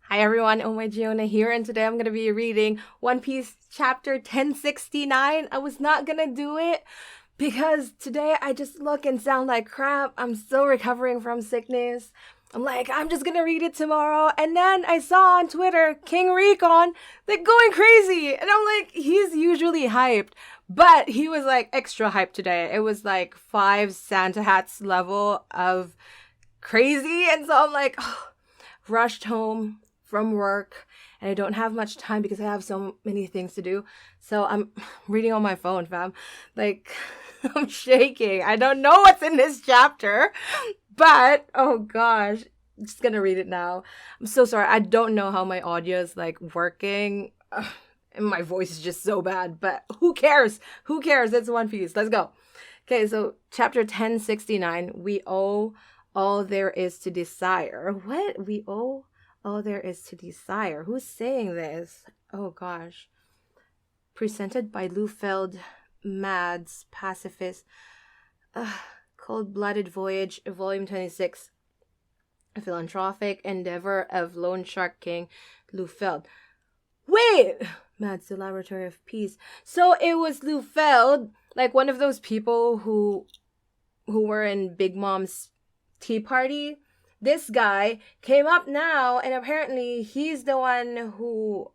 Hi everyone, Giona here, and today I'm going to be reading One Piece chapter 1069. I was not going to do it because today I just look and sound like crap. I'm still recovering from sickness. I'm like, I'm just going to read it tomorrow. And then I saw on Twitter King Recon like going crazy. And I'm like, he's usually hyped. But he was like extra hyped today. It was like 5 Santa Hats level of crazy. And so I'm like, oh, rushed home from work and I don't have much time because I have so many things to do. So I'm reading on my phone, fam. Like, I'm shaking. I don't know what's in this chapter, but oh gosh, I'm just gonna read it now. I'm so sorry. I don't know how my audio is like working. And my voice is just so bad, but who cares? Who cares? It's One Piece. Let's go. Okay, so chapter 1069, we owe all there is to desire. What? We owe all there is to desire. Who's saying this? Oh gosh. Presented by Lufeld, Mads, Pacifist, Cold-Blooded Voyage, Volume 26, A Philanthropic Endeavor of Lone Shark King, Lufeld. Wait! Mads, the Laboratory of Peace. So it was Lufeld, like one of those people who were in Big Mom's tea party. This guy came up now, and apparently he's the one who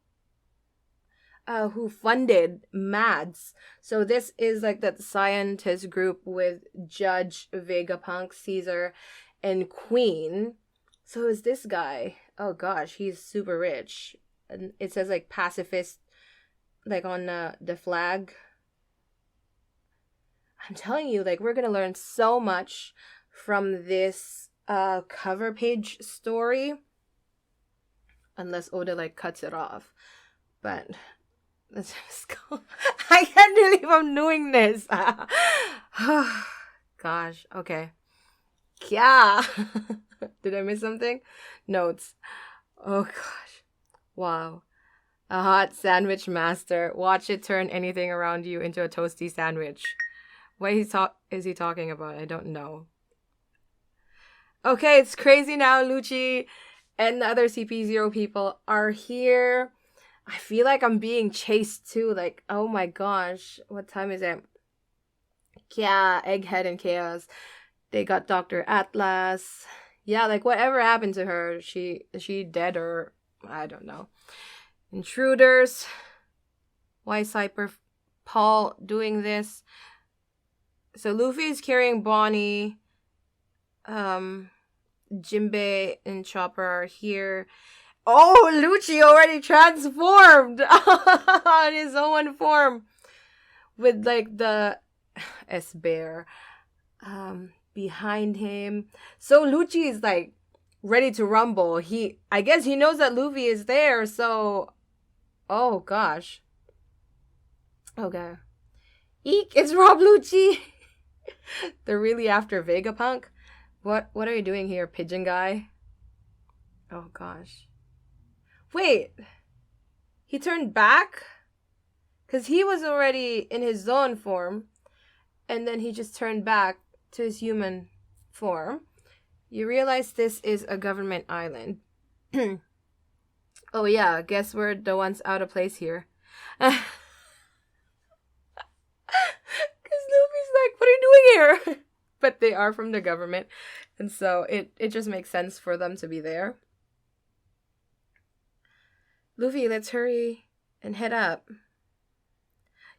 funded Mads. So this is like that scientist group with Judge, Vegapunk, Caesar, and Queen. So is this guy? Oh gosh, he's super rich. And it says like pacifist, like on the flag. I'm telling you, like we're gonna learn so much from this cover page story, unless Oda like cuts it off. But let's just go. I can't believe I'm doing this. Gosh. Okay. Yeah. Did I miss something? Notes. Oh gosh. Wow. A hot sandwich master. Watch it turn anything around you into a toasty sandwich. What is he talking about? I don't know. Okay, it's crazy now. Lucci and the other CP0 people are here. I feel like I'm being chased too. Like, oh my gosh, what time is it? Yeah, Egghead and Chaos. They got Dr. Atlas. Yeah, like whatever happened to her? She dead or I don't know. Intruders. Why is Cyper Paul doing this? So Luffy's carrying Bonnie. Jinbei and Chopper are here. Oh, Lucci already transformed on his own form with like the S-Bear behind him. So Lucci is like ready to rumble. I guess he knows that Luffy is there, so oh gosh. Okay. Eek, it's Rob Lucci. They're really after Vegapunk. What are you doing here, pigeon guy? Oh gosh. Wait. He turned back? Cause he was already in his zone form. And then he just turned back to his human form. You realize this is a government island. Oh yeah, guess we're the ones out of place here. Cause Luffy's like, what are you doing here? But they are from the government, and so it just makes sense for them to be there. Luffy, let's hurry and head up.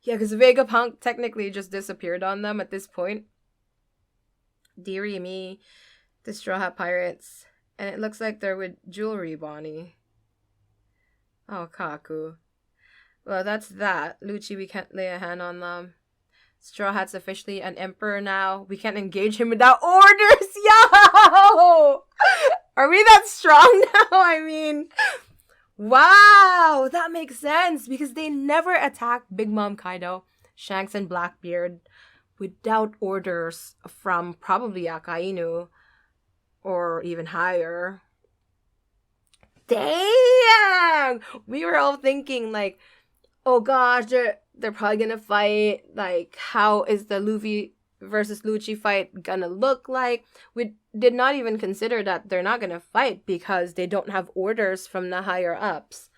Yeah, because Vegapunk technically just disappeared on them at this point. Dearie me, the Straw Hat Pirates, and it looks like they're with Jewelry Bonnie. Oh, Kaku. Well, that's that. Lucci, we can't lay a hand on them. Straw Hat's officially an emperor now. We can't engage him without orders. Yo! Are we that strong now? I mean, wow, that makes sense because they never attacked Big Mom Kaido, Shanks, and Blackbeard without orders from probably Akainu or even higher. Dang! We were all thinking like, oh gosh, they're probably gonna fight. Like, how is the Luffy versus Lucci fight gonna look like. We did not even consider that they're not gonna fight because they don't have orders from the higher ups.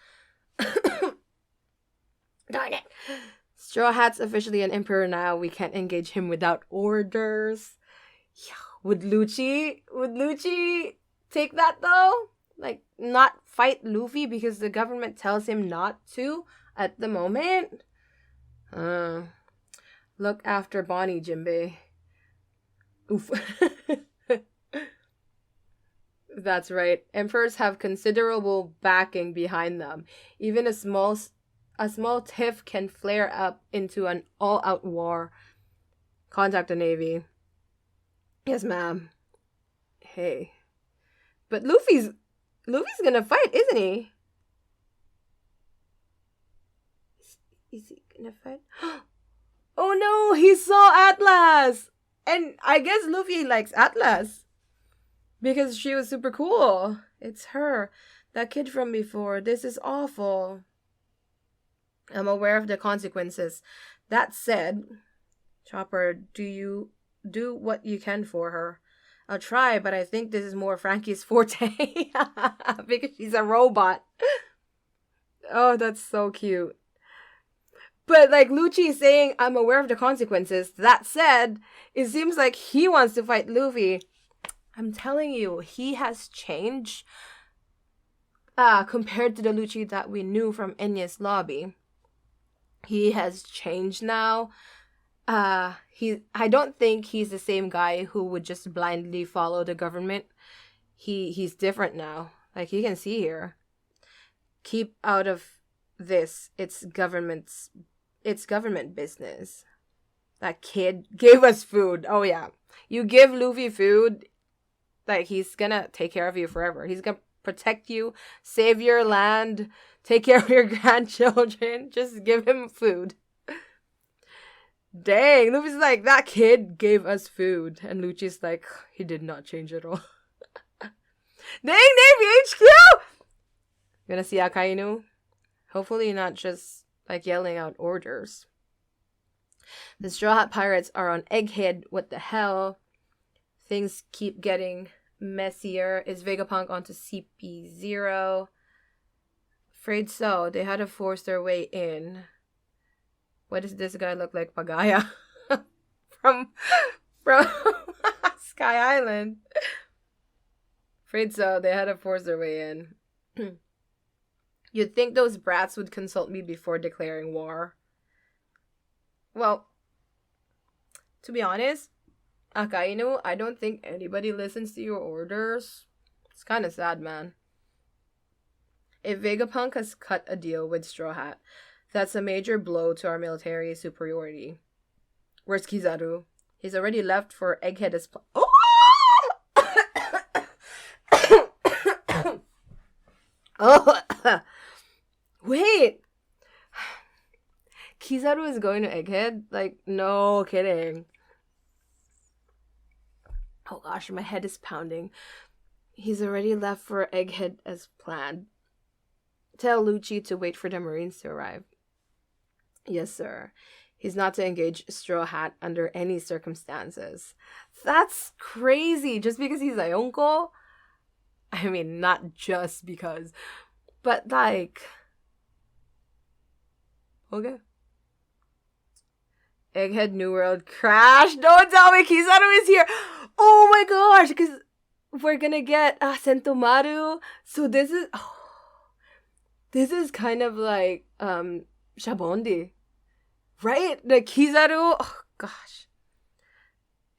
Darn it. Straw Hat's officially an emperor now. We can't engage him without orders. Yeah. Would Lucci take that though? Like, not fight Luffy because the government tells him not to at the moment? Look after Bonnie, Jinbei. Oof. That's right. Emperors have considerable backing behind them. Even a small tiff can flare up into an all-out war. Contact the Navy. Yes, ma'am. Hey. But Luffy's gonna fight, isn't he? Is he gonna fight? Oh no, he saw Atlas! And I guess Luffy likes Atlas. Because she was super cool. It's her. That kid from before. This is awful. I'm aware of the consequences. That said, Chopper, do you do what you can for her? I'll try, but I think this is more Frankie's forte. Because she's a robot. Oh, that's so cute. But like Lucci is saying, I'm aware of the consequences. That said, it seems like he wants to fight Luffy. I'm telling you, he has changed compared to the Lucci that we knew from Enies Lobby. He has changed now. I don't think he's the same guy who would just blindly follow the government. He's different now. Like, you can see here. Keep out of this. It's government business. That kid gave us food. Oh yeah. You give Luffy food, like, he's gonna take care of you forever. He's gonna protect you, save your land, take care of your grandchildren. Just give him food. Dang, Luffy's like, that kid gave us food. And Lucci's like, he did not change at all. Dang, Navy HQ! Gonna see Akainu? Hopefully not just, like, yelling out orders. The Straw Hat Pirates are on Egghead. What the hell? Things keep getting messier. Is Vegapunk onto CP0? Afraid so. They had to force their way in. What does this guy look like? Pagaya? from Sky Island. Afraid so. They had to force their way in. You'd think those brats would consult me before declaring war. Well, to be honest, Akainu, I don't think anybody listens to your orders. It's kind of sad, man. If Vegapunk has cut a deal with Straw Hat, that's a major blow to our military superiority. Where's Kizaru? He's already left for Egghead as oh! Oh! Wait! Kizaru is going to Egghead? Like, no kidding. Oh gosh, my head is pounding. He's already left for Egghead as planned. Tell Lucci to wait for the Marines to arrive. Yes, sir. He's not to engage Straw Hat under any circumstances. That's crazy. Just because he's Ionko? I mean, not just because. But like... Okay. Egghead New World crash. Don't tell me Kizaru is here. Oh my gosh. Because we're going to get Sentomaru. So this is... Oh, this is kind of like Shabondi. Right? The Kizaru. Oh gosh.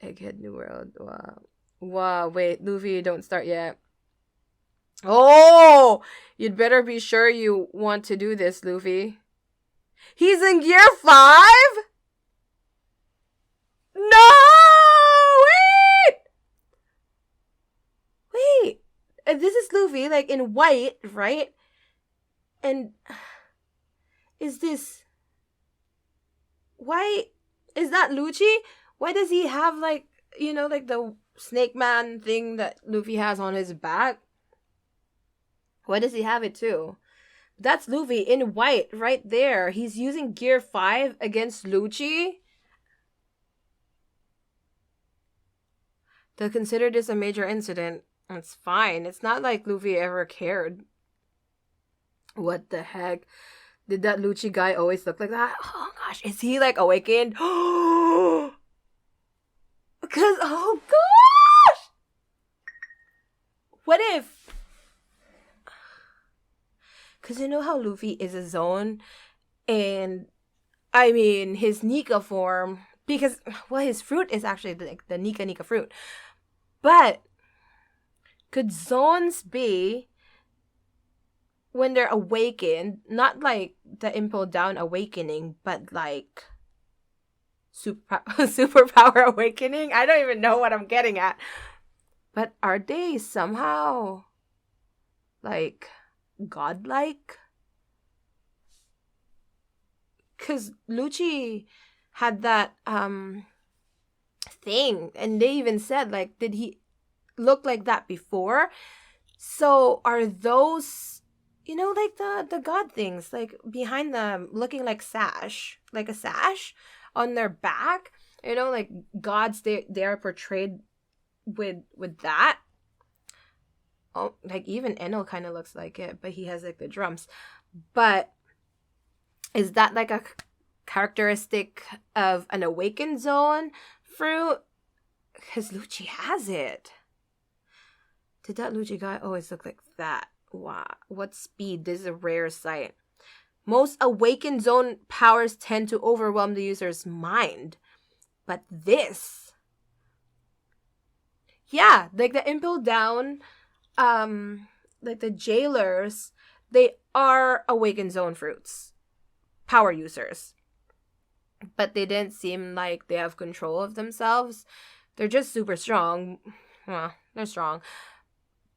Egghead New World. Wow. Wow. Wait. Luffy, don't start yet. Oh! You'd better be sure you want to do this, Luffy. He's in Gear 5? No! Wait! This is Luffy, like, in white, right? And... Is this... Why... Is that Lucci? Why does he have, like, you know, like the Snake Man thing that Luffy has on his back? Why does he have it too? That's Luffy in white right there. He's using Gear 5 against Lucci. They'll consider this a major incident. It's fine. It's not like Luffy ever cared. What the heck? Did that Lucci guy always look like that? Oh gosh, is he like awakened? Because, oh gosh! What if? Because you know how Luffy is a Zoan? And, I mean, his Nika form, because, well, his fruit is actually like the Nika fruit. But, could Zoans be, when they're awakened, not like the Impel Down awakening, but like superpower awakening? I don't even know what I'm getting at. But are they somehow like godlike? Because Lucci had that thing, and they even said, like, did he look like that before? So are those, you know, like the god things, like behind them, looking like a sash on their back, you know, like gods, they are portrayed with that. Oh, like even Enel kind of looks like it, but he has like the drums. But is that like a characteristic of an awakened Zoan fruit? Because Lucci has it. Did that Lucci guy always look like that? Wow, what speed? This is a rare sight. Most awakened Zoan powers tend to overwhelm the user's mind. But this... yeah, like the Impel Down, like the jailers, they are awakened Zoan fruits. Power users. But they didn't seem like they have control of themselves. They're just super strong. Well, they're strong.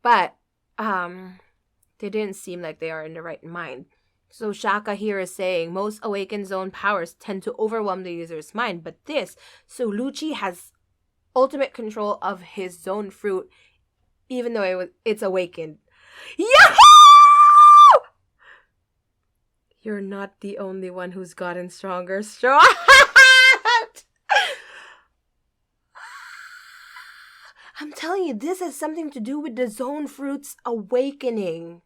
But, they didn't seem like they are in the right mind. So Shaka here is saying most awakened Zoan powers tend to overwhelm the user's mind. But so Lucci has ultimate control of his Zoan fruit, even though it's awakened. Yahoo! You're not the only one who's gotten stronger. I'm telling you, this has something to do with the Zoan fruit's awakening.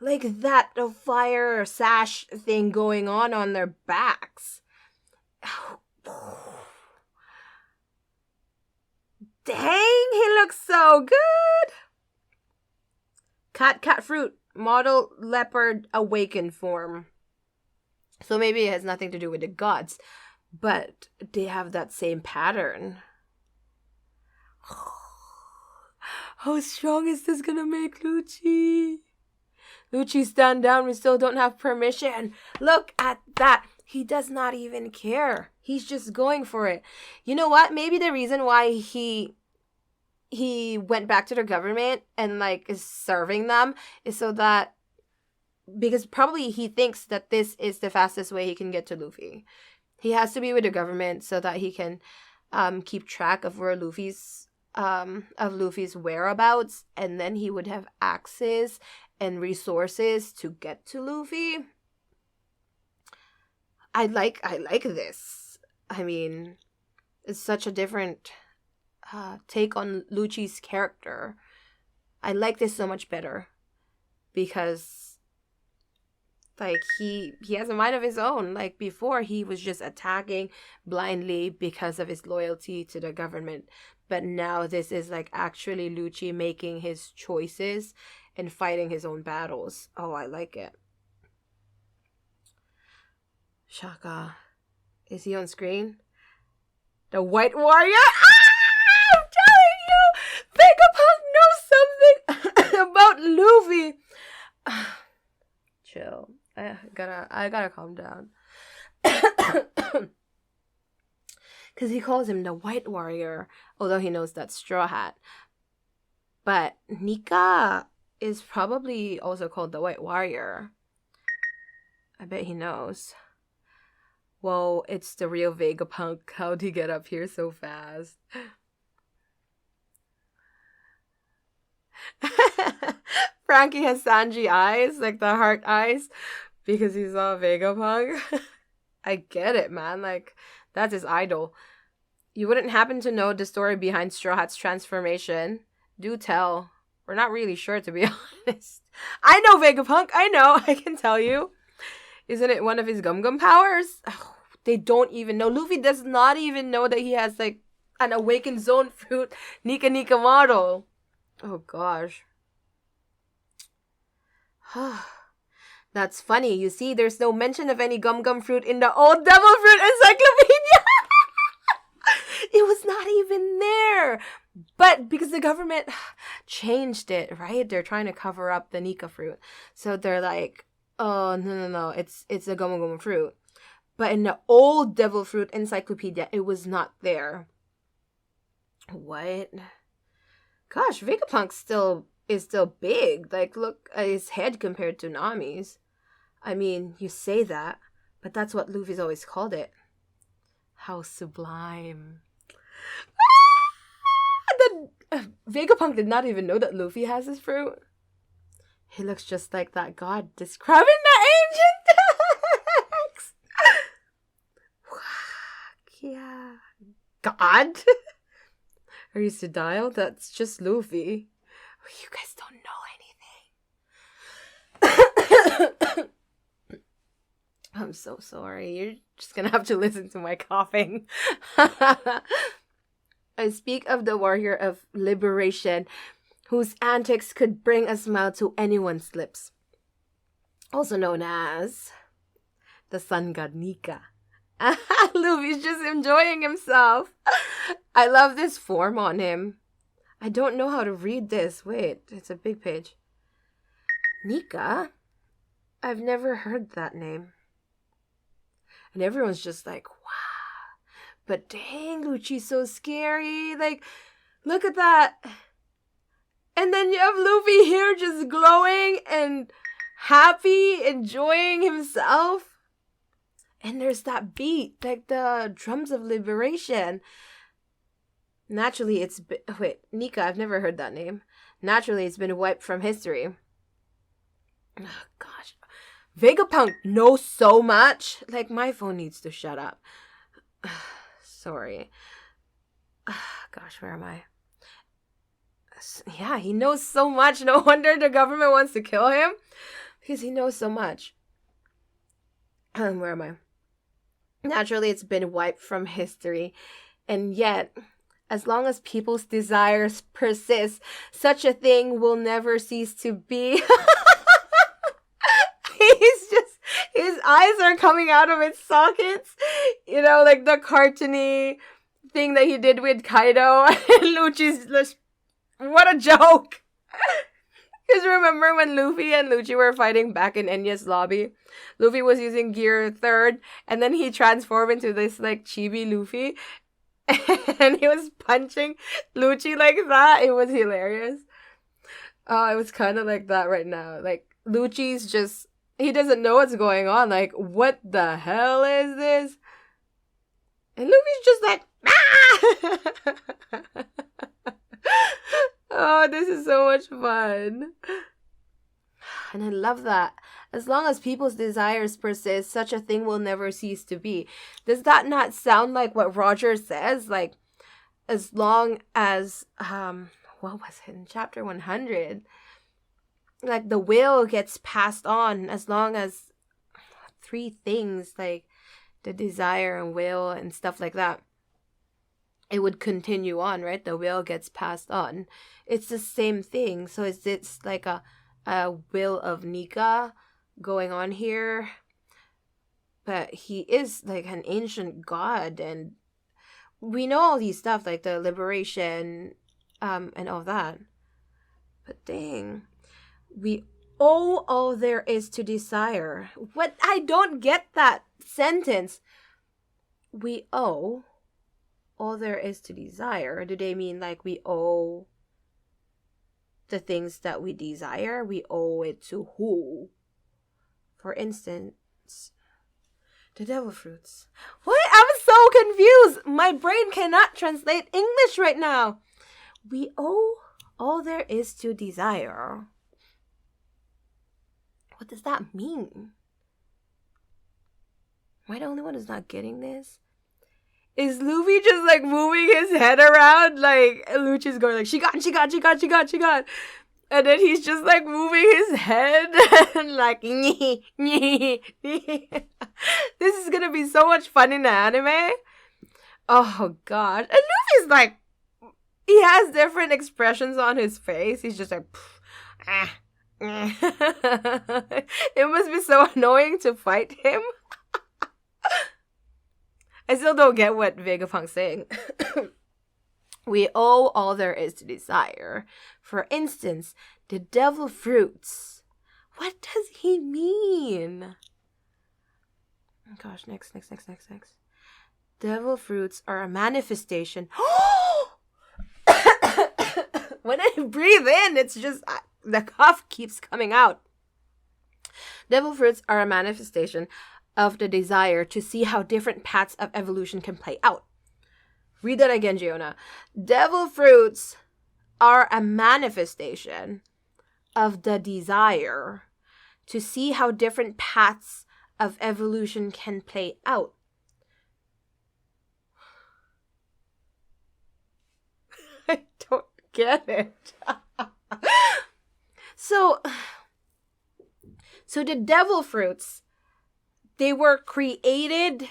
Like that, the fire sash thing going on their backs. Dang, he looks so good. Cat fruit, model leopard awakened form. So maybe it has nothing to do with the gods, but they have that same pattern. How strong is this gonna make Lucci? Lucci, stand down. We still don't have permission. Look at that. He does not even care. He's just going for it. You know what? Maybe the reason why he went back to the government and like is serving them is so that, because probably he thinks that this is the fastest way he can get to Luffy. He has to be with the government so that he can keep track of where Luffy's whereabouts, and then he would have access and resources to get to Luffy. I like this. I mean, it's such a different take on Lucci's character. I like this so much better because, like, he has a mind of his own. Like, before, he was just attacking blindly because of his loyalty to the government. But now this is, like, actually Lucci making his choices and fighting his own battles. Oh, I like it. Shaka. Is he on screen? The White Warrior? Ah! I'm telling you! Vegapunk knows something about Luffy. Chill. I gotta calm down. Because he calls him the White Warrior, although he knows that's Straw Hat. But Nika is probably also called the White Warrior. I bet he knows. Whoa, it's the real Vegapunk. How'd he get up here so fast? Frankie has Sanji eyes, like the heart eyes, because he saw Vegapunk. I get it, man. Like, that's his idol. You wouldn't happen to know the story behind Straw Hat's transformation? Do tell. We're not really sure, to be honest. I know, Vegapunk. I know. I can tell you. Isn't it one of his Gum Gum powers? Oh, they don't even know. Luffy does not even know that he has, like, an awakened zone fruit Nika Nika model. Oh, gosh. That's funny. You see, there's no mention of any Gum Gum fruit in the old Devil Fruit Encyclopedia. It was not even there. But because the government changed it, right? They're trying to cover up the Nika fruit. So they're like, oh, no. It's a Gum Gum fruit. But in the old Devil Fruit Encyclopedia, it was not there. What? Gosh, Vegapunk is still big. Like, look at his head compared to Nami's. I mean, you say that, but that's what Luffy's always called it. How sublime. Vegapunk did not even know that Luffy has his fruit. He looks just like that god describing the ancient text. Yeah. God? Are you Sedile? That's just Luffy. You guys don't know anything. I'm so sorry. You're just gonna have to listen to my coughing. I speak of the warrior of liberation, whose antics could bring a smile to anyone's lips. Also known as the sun god Nika. Luffy's just enjoying himself. I love this form on him. I don't know how to read this. Wait, it's a big page. Nika? I've never heard that name. And everyone's just like, wow. But dang, Lucci's so scary. Like, look at that. And then you have Luffy here just glowing and happy, enjoying himself. And there's that beat, like the drums of liberation. Naturally, Nika, I've never heard that name. Naturally, it's been wiped from history. Oh, gosh. Vegapunk knows so much. Like, my phone needs to shut up. Sorry. Gosh, where am I? Yeah, he knows so much. No wonder the government wants to kill him. Because he knows so much. Where am I? Naturally, it's been wiped from history. And yet, as long as people's desires persist, such a thing will never cease to be. His eyes are coming out of its sockets. You know, like the cartoony thing that he did with Kaido. And Lucci's just, what a joke. Because remember when Luffy and Lucci were fighting back in Enya's lobby? Luffy was using Gear 3rd, and then he transformed into this, like, chibi Luffy. And he was punching Lucci like that. It was hilarious. Oh, it was kind of like that right now. Like, Lucci's just... He doesn't know what's going on. Like, what the hell is this? And Luffy's just like, ah! Oh, this is so much fun. And I love that. As long as people's desires persist, such a thing will never cease to be. Does that not sound like what Roger says? Like, as long as, what was it in chapter 100? Like, the will gets passed on as long as 3 things, like the desire and will and stuff like that, it would continue on, right? The will gets passed on. It's the same thing. So it's like a will of Nika going on here. But he is like an ancient god, and we know all these stuff, like the liberation and all that. But dang, we owe all there is to desire. What? I don't get that sentence. We owe all there is to desire. Do they mean like we owe the things that we desire? We owe it to who? For instance, the devil fruits. What? I'm so confused. My brain cannot translate English right now. We owe all there is to desire. What does that mean? Am I the only one who's not getting this? is Luffy just like moving his head around? Like Lucci's going like, she got. And then he's just like moving his head and like, this is gonna be so much fun in the anime. Oh god. And Luffy's like, he has different expressions on his face. He's just like, it must be so annoying to fight him. I still don't get what Vegapunk's saying. We owe all there is to desire. For instance, the devil fruits. What does he mean? Oh gosh, next. Devil fruits are a manifestation. When I breathe in, it's just, the cough keeps coming out. Devil fruits are a manifestation of the desire to see how different paths of evolution can play out. Read that again, Giona. Devil fruits are a manifestation of the desire to see how different paths of evolution can play out. I don't get it. So the devil fruits, they were created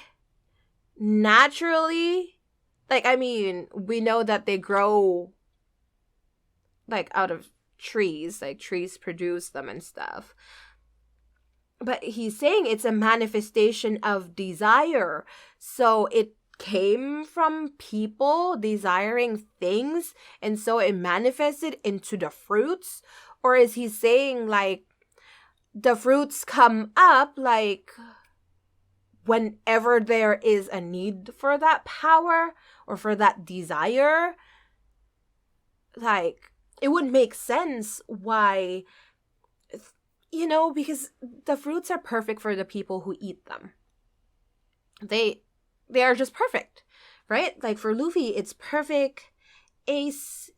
naturally. Like, I mean, we know that they grow, like, out of trees. Like, trees produce them and stuff. But he's saying it's a manifestation of desire. So it came from people desiring things, and so it manifested into the fruits? Or is he saying, like, the fruits come up, like, whenever there is a need for that power or for that desire? Like, it would make sense why, because the fruits are perfect for the people who eat them. They are just perfect, right? Like, for Luffy, it's perfect. Ace,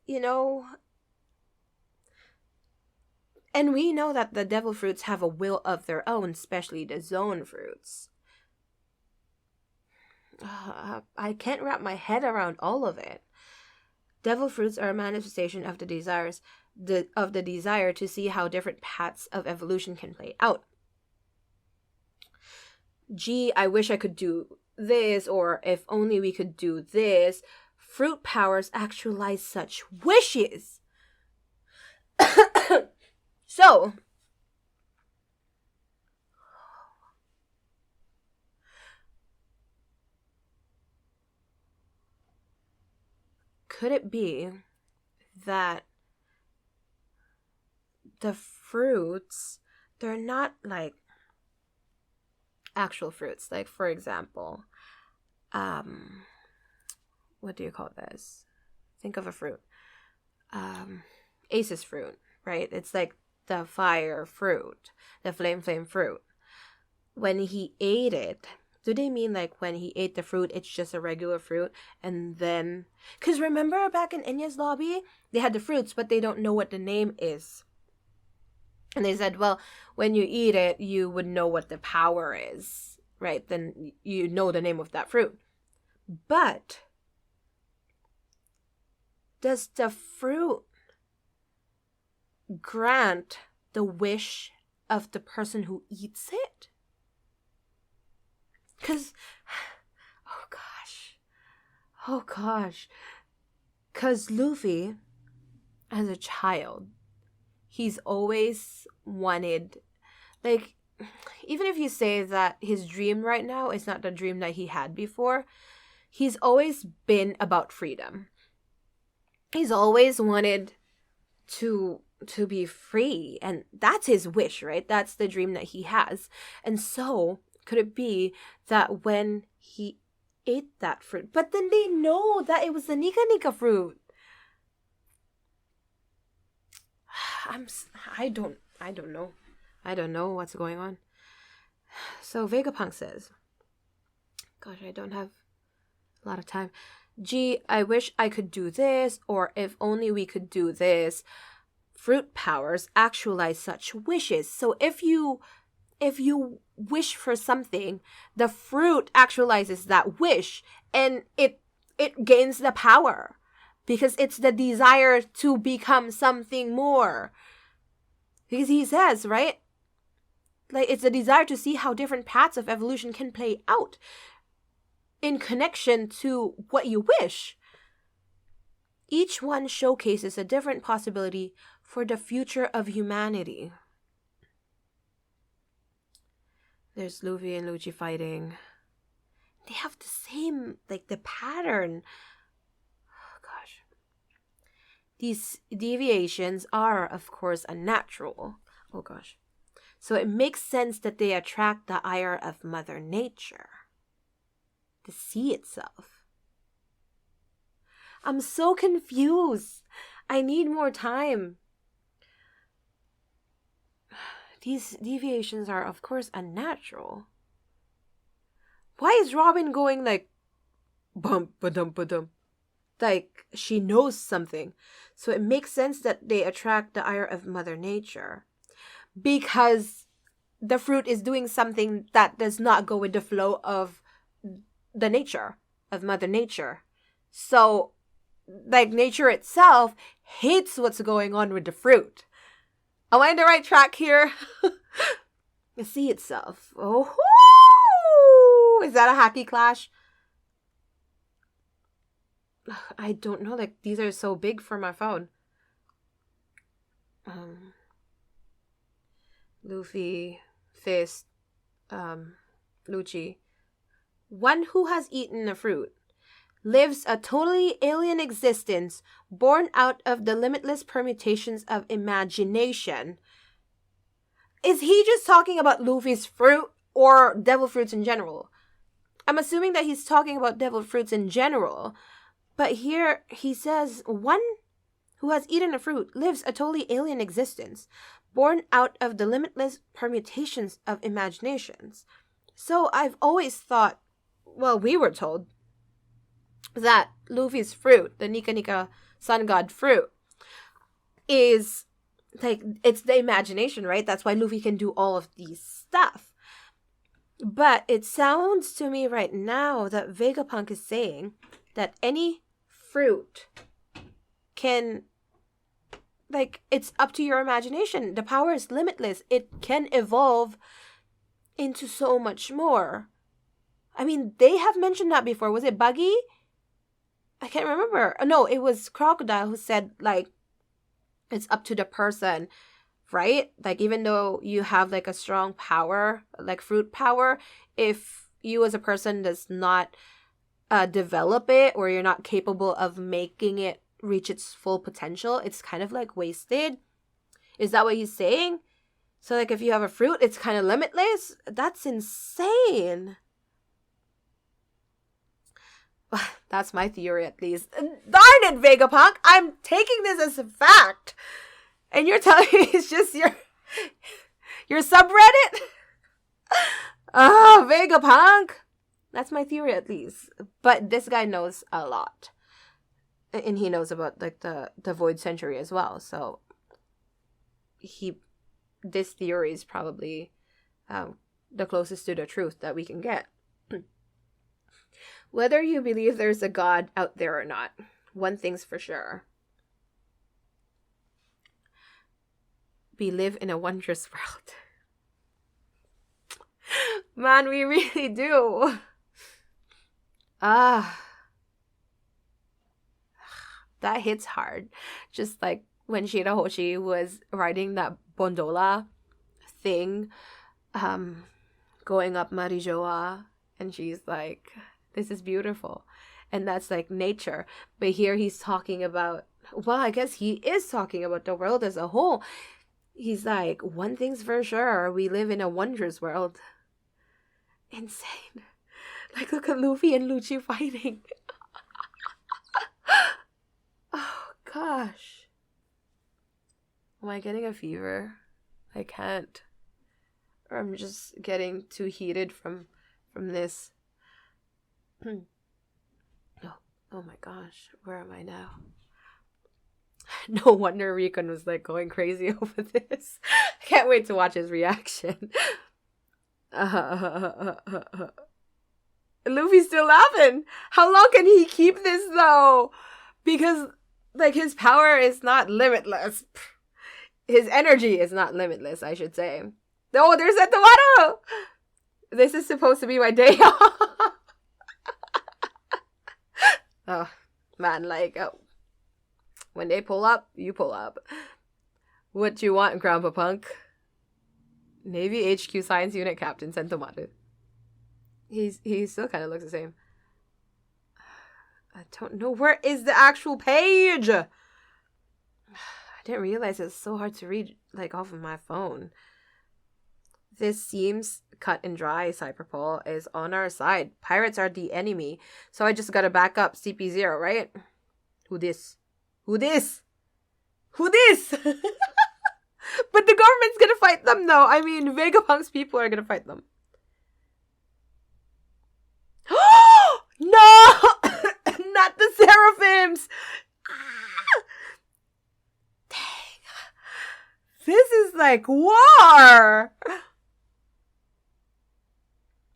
and we know that the devil fruits have a will of their own, especially the zone fruits. I can't wrap my head around all of it. Devil fruits are a manifestation of the desire to see how different paths of evolution can play out. Gee, I wish I could do this, or if only we could do this. Fruit powers actualize such wishes. So, could it be that the fruits, they're not like actual fruits? Like, for example, what do you call this? Think of a fruit. Ace's fruit, right? It's like the fire fruit, the flame fruit. When he ate it, do they mean like when he ate the fruit, it's just a regular fruit? And then, because remember back in Enya's lobby, they had the fruits, but they don't know what the name is. And they said, well, when you eat it, you would know what the power is, right? Then you know the name of that fruit. But does the fruit grant the wish of the person who eats it? Because, oh gosh. Because Luffy, as a child, he's always wanted, like, even if you say that his dream right now is not the dream that he had before, he's always been about freedom. He's always wanted to be free, and that's his wish, right? That's the dream that he has. And so, could it be that when he ate that fruit, but then they know that it was the Nika Nika fruit? I don't know. I don't know what's going on. So Vegapunk says, gosh, I don't have a lot of time. Gee, I wish I could do this, or if only we could do this. Fruit powers actualize such wishes. So if you if you wish for something, the fruit actualizes that wish, and it gains the power because it's the desire to become something more. Because he says, right? Like, it's the desire to see how different paths of evolution can play out in connection to what you wish. Each one showcases a different possibility for the future of humanity. There's Luffy and Lucci fighting. They have the same, like, the pattern. Oh, gosh. These deviations are, of course, unnatural. Oh, gosh. So it makes sense that they attract the ire of Mother Nature. The sea itself. I'm so confused. I need more time. These deviations are, of course, unnatural. Why is Robin going like, bump, ba-dum, ba-dum? Like, she knows something. So it makes sense that they attract the ire of Mother Nature. Because the fruit is doing something that does not go with the flow of the nature, of Mother Nature. So, like, nature itself hates what's going on with the fruit. Am I on the right track here? The sea itself. Oh, is that a hacky clash? I don't know. Like, these are so big for my phone. Luffy, Fist, Lucci. One who has eaten a fruit lives a totally alien existence born out of the limitless permutations of imagination. Is he just talking about Luffy's fruit or devil fruits in general? I'm assuming that he's talking about devil fruits in general. But here he says, one who has eaten a fruit lives a totally alien existence born out of the limitless permutations of imaginations. So I've always thought, well, we were told that Luffy's fruit, the Nika Nika Sun God fruit, is like, it's the imagination, right? That's why Luffy can do all of these stuff. But it sounds to me right now that Vegapunk is saying that any fruit can, like, it's up to your imagination. The power is limitless. It can evolve into so much more. I mean, they have mentioned that before. Was it Buggy? I can't remember. No, it was Crocodile who said, like, it's up to the person, right? Like, even though you have, like, a strong power, like fruit power, if you as a person does not develop it, or you're not capable of making it reach its full potential, it's kind of like wasted. Is that what he's saying? So, like, if you have a fruit, it's kind of limitless? That's insane. That's my theory, at least. Darn it, Vegapunk! I'm taking this as a fact, and you're telling me it's just your subreddit? Oh, Vegapunk! That's my theory, at least. But this guy knows a lot, and he knows about, like, the Void Century as well. So this theory is probably the closest to the truth that we can get. Whether you believe there's a God out there or not, one thing's for sure. We live in a wondrous world. Man, we really do. That hits hard. Just like when Shirahoshi was riding that gondola thing, going up Marijoa, and she's like, this is beautiful. And that's like nature. But here he's talking about, well, I guess he is talking about the world as a whole. He's like, one thing's for sure, we live in a wondrous world. Insane. Like, look at Luffy and Lucci fighting. Oh, gosh. Am I getting a fever? I can't. Or I'm just getting too heated from this. Oh my gosh, where am I now? No wonder Rickon was like going crazy over this. I can't wait to watch his reaction. Luffy's still laughing. How long can he keep this though? Because like his power is not limitless. His energy is not limitless, I should say. Oh, there's that tomato. This is supposed to be my day off. Oh man, like when they pull up, you pull up. What you want, Grandpa Punk? Navy HQ Science Unit Captain Sentomaru. He still kind of looks the same. I don't know. Where is the actual page? I didn't realize it's so hard to read, like, off of my phone. This seems cut and dry. Cyberpol is on our side. Pirates are the enemy. So I just gotta back up CP0, right? Who this? But the government's gonna fight them, though. I mean, Vegapunk's people are gonna fight them. No! Not the Seraphims! Dang. This is like war!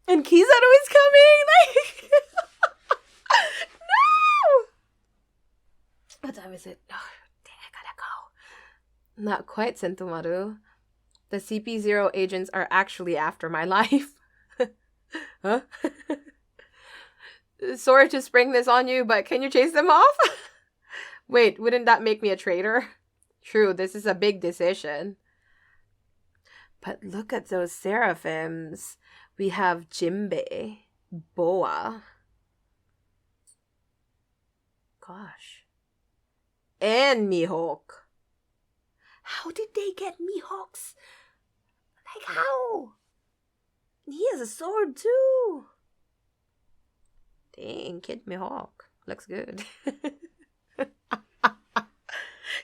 And Kizaru is coming! Like... No! What time is it? Oh, dang, I gotta go. Not quite, Sentomaru. The CP0 agents are actually after my life. Huh? Sorry to spring this on you, but can you chase them off? Wait, wouldn't that make me a traitor? True, this is a big decision. But look at those Seraphims. We have Jinbei, Boa. Gosh. And Mihawk. How did they get Mihawks? Like, how? He has a sword, too. Dang, Kid Mihawk. Looks good. Can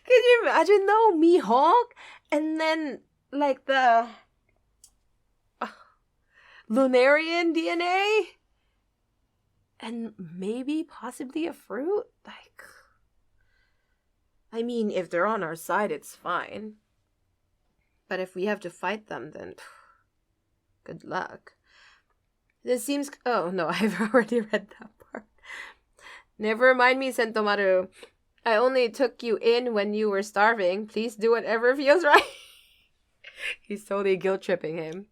you imagine, though? Mihawk? And then, like, the... Lunarian DNA? And maybe, possibly a fruit? Like... I mean, if they're on our side, it's fine. But if we have to fight them, then... Good luck. This seems... Oh, no, I've already read that part. Never mind me, Sentomaru. I only took you in when you were starving. Please do whatever feels right. He's totally guilt-tripping him.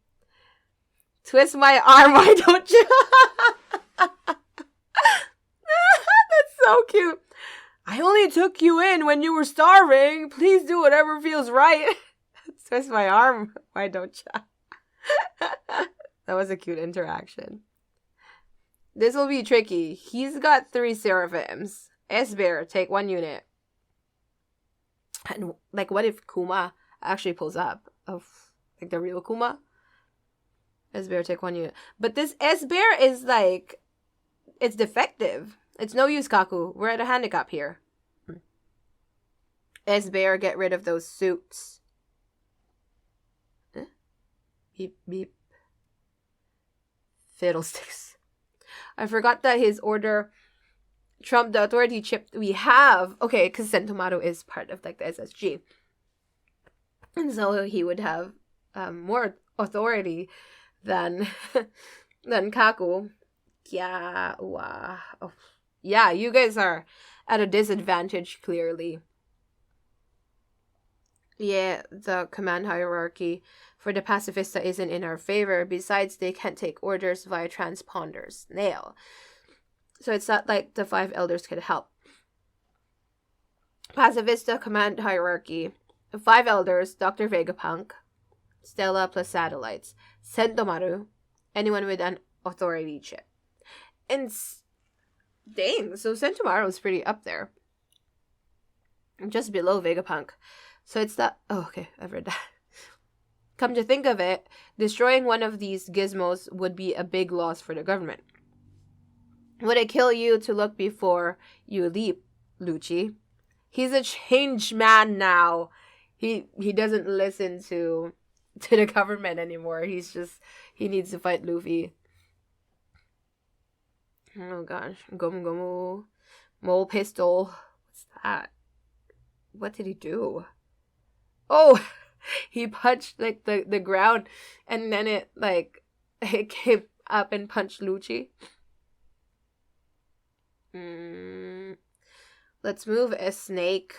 Twist my arm, why don't you? That's so cute. I only took you in when you were starving. Please do whatever feels right. Twist my arm, why don't you? That was a cute interaction. This will be tricky. He's got 3 Seraphims. S-Bear, take 1 unit. And, like, what if Kuma actually pulls up? Of, like, the real Kuma? S-Bear, take 1 unit. But this S-Bear is, like, it's defective. It's no use, Kaku. We're at a handicap here. S-Bear, get rid of those suits. Beep, beep. Fiddlesticks. I forgot that his order trumped the authority chip we have. Okay, because Sentomaru is part of, like, the SSG. And so he would have more authority than Kaku. Yeah, wow. Oh. Yeah, you guys are at a disadvantage, clearly. Yeah, the command hierarchy for the Pacifista isn't in our favor. Besides, they can't take orders via transponders. Nail. So it's not like the 5 elders could help. Pacifista command hierarchy. 5 elders, Dr. Vegapunk, Stella plus satellites, Sentomaru, anyone with an authority chip. And dang, so Sentomaru is pretty up there. Just below Vegapunk. So it's that... Oh, okay, I've read that. Come to think of it, destroying one of these gizmos would be a big loss for the government. Would it kill you to look before you leap, Lucci? He's a changed man now. He doesn't listen to the government anymore. He needs to fight Luffy. Oh gosh. Gomu Gomu. Mole pistol. What's that? What did he do? Oh! He punched, like, the ground, and then it, like, came up and punched Lucci. Let's move a snake.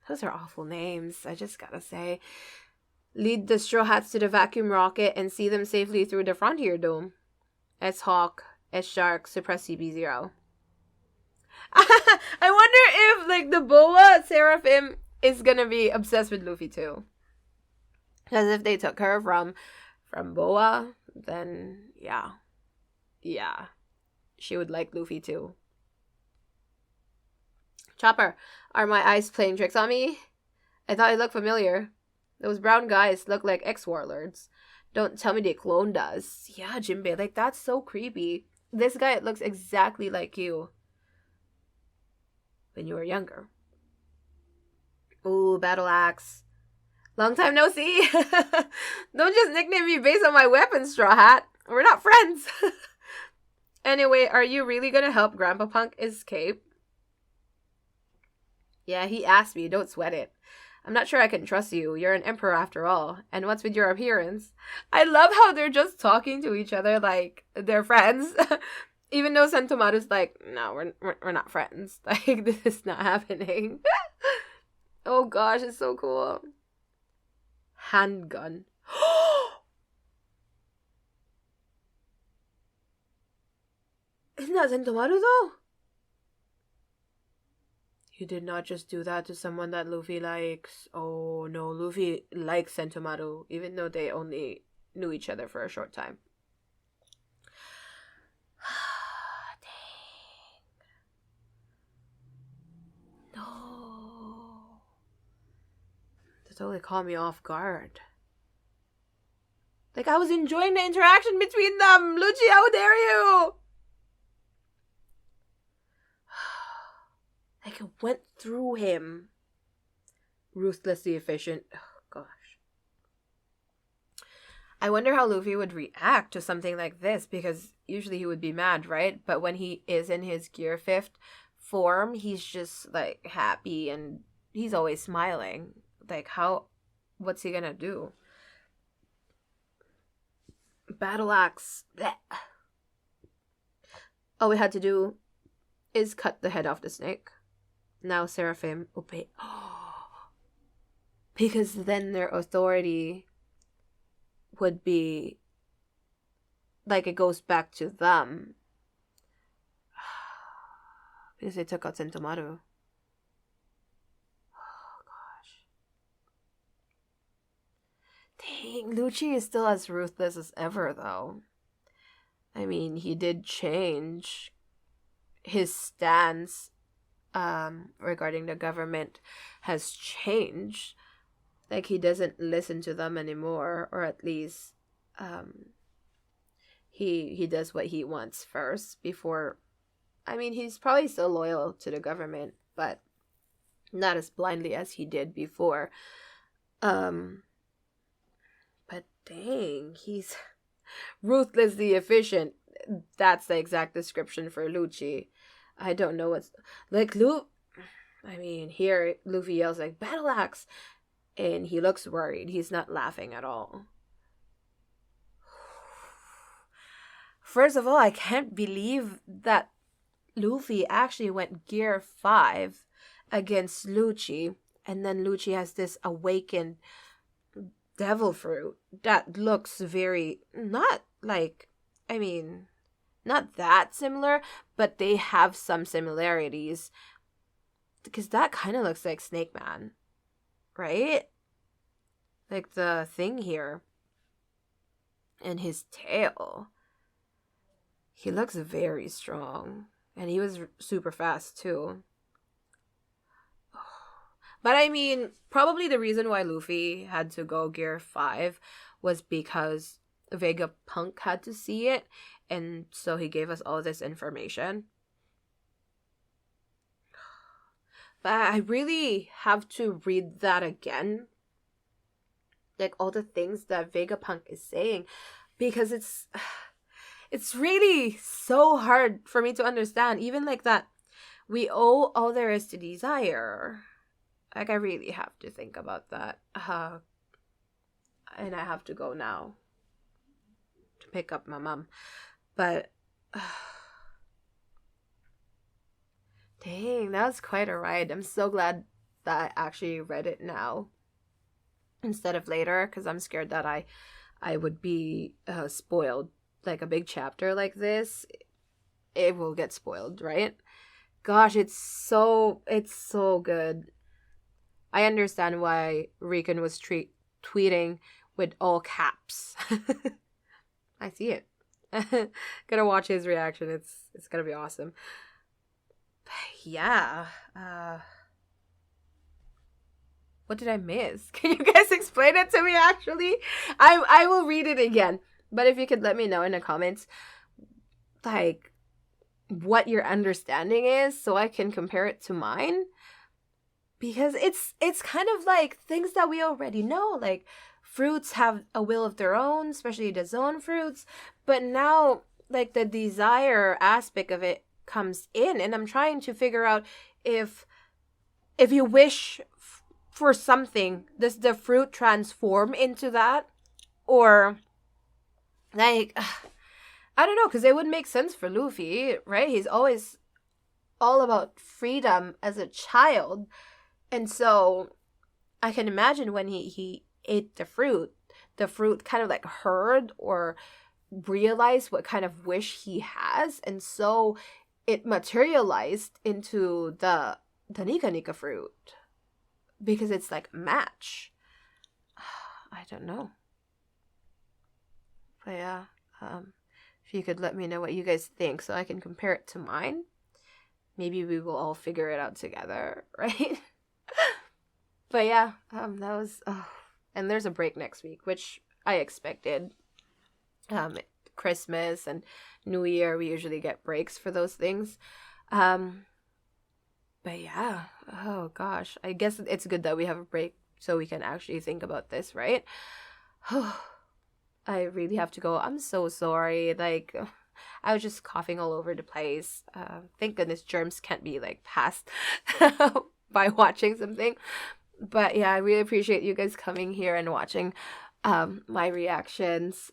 Those are awful names, I just gotta say. Lead the Straw Hats to the vacuum rocket and see them safely through the Frontier Dome. S-Hawk, S-Shark, suppress CB0. I wonder if, like, the Boa Seraphim is gonna be obsessed with Luffy too. Because if they took her from Boa, then yeah, she would like Luffy too. Chopper, are my eyes playing tricks on me? I thought I looked familiar. Those brown guys look like ex-warlords. Don't tell me they cloned us. Yeah, Jinbei, like, that's so creepy. This guy looks exactly like you when you were younger. Ooh, Battle Axe. Long time no see. Don't just nickname me based on my weapon, Straw Hat. We're not friends. Anyway, are you really gonna help Grandpa Punk escape? Yeah, he asked me. Don't sweat it. I'm not sure I can trust you. You're an emperor after all. And what's with your appearance? I love how they're just talking to each other like they're friends. Even though Sentomato's like, no, we're not friends. Like, this is not happening. Oh gosh, it's so cool. Handgun. Isn't that Sentomaru though? You did not just do that to someone that Luffy likes. Oh no, Luffy likes Sentomaru, even though they only knew each other for a short time. Dang. No. That totally caught me off guard. Like, I was enjoying the interaction between them. Lucci, how dare you? Like, it went through him. Ruthlessly efficient. Oh, gosh. I wonder how Luffy would react to something like this, because usually he would be mad, right? But when he is in his Gear 5th form, he's just, like, happy and he's always smiling. Like, what's he gonna do? Battle Axe. Blech. All we had to do is cut the head off the snake. Now Seraphim obey. Because then their authority would be like, it goes back to them. Because they took out Sentomaru. Oh gosh. Dang, Lucci is still as ruthless as ever though. I mean, he did change his stance regarding the government has changed. Like, he doesn't listen to them anymore, or at least he does what he wants first before. I mean, he's probably still loyal to the government, but not as blindly as he did before. But dang, he's ruthlessly efficient. That's the exact description for Lucci. I don't know what's like I mean, here Luffy yells like, Battle Axe, and he looks worried. He's not laughing at all. First of all, I can't believe that Luffy actually went Gear 5 against Lucci, and then Lucci has this awakened devil fruit that looks very not like, I mean, not that similar, but they have some similarities. Because that kind of looks like Snake Man, right? Like the thing here. And his tail. He looks very strong. And he was super fast too. But I mean, probably the reason why Luffy had to go Gear 5 was because Vegapunk had to see it. And so he gave us all this information. But I really have to read that again. Like, all the things that Vegapunk is saying. Because it's really so hard for me to understand. Even like that, we owe all there is to desire. Like, I really have to think about that. And I have to go now. To pick up my mom. But dang, that was quite a ride. I'm so glad that I actually read it now instead of later, because I'm scared that I would be spoiled. Like a big chapter like this, it will get spoiled, right? Gosh, it's so good. I understand why Riken was tweeting with all caps. I see it. Gonna watch his reaction. It's gonna be awesome. But yeah. What did I miss? Can you guys explain it to me? Actually, I will read it again. But if you could let me know in the comments, like, what your understanding is, so I can compare it to mine. Because it's kind of like things that we already know, like fruits have a will of their own, especially the zone fruits. But now, like, the desire aspect of it comes in, and I'm trying to figure out if you wish for something, does the fruit transform into that? Or, like, I don't know, because it would make sense for Luffy, right? He's always all about freedom as a child. And so I can imagine when he ate the fruit kind of like heard or realized what kind of wish he has. And so it materialized into the Nika Nika fruit. Because it's like a match. I don't know. But yeah, if you could let me know what you guys think so I can compare it to mine. Maybe we will all figure it out together, right? But yeah, that was... and there's a break next week, which I expected. Christmas and New Year, we usually get breaks for those things. But yeah, oh gosh, I guess it's good that we have a break so we can actually think about this, right? I really have to go. I'm so sorry. Like, I was just coughing all over the place. Thank goodness germs can't be, like, passed by watching something. But yeah, I really appreciate you guys coming here and watching my reactions.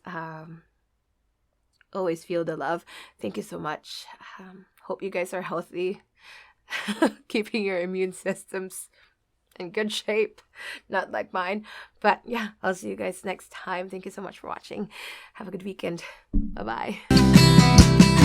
Always feel the love. Thank you so much. Hope you guys are healthy. Keeping your immune systems in good shape. Not like mine. But yeah, I'll see you guys next time. Thank you so much for watching. Have a good weekend. Bye-bye.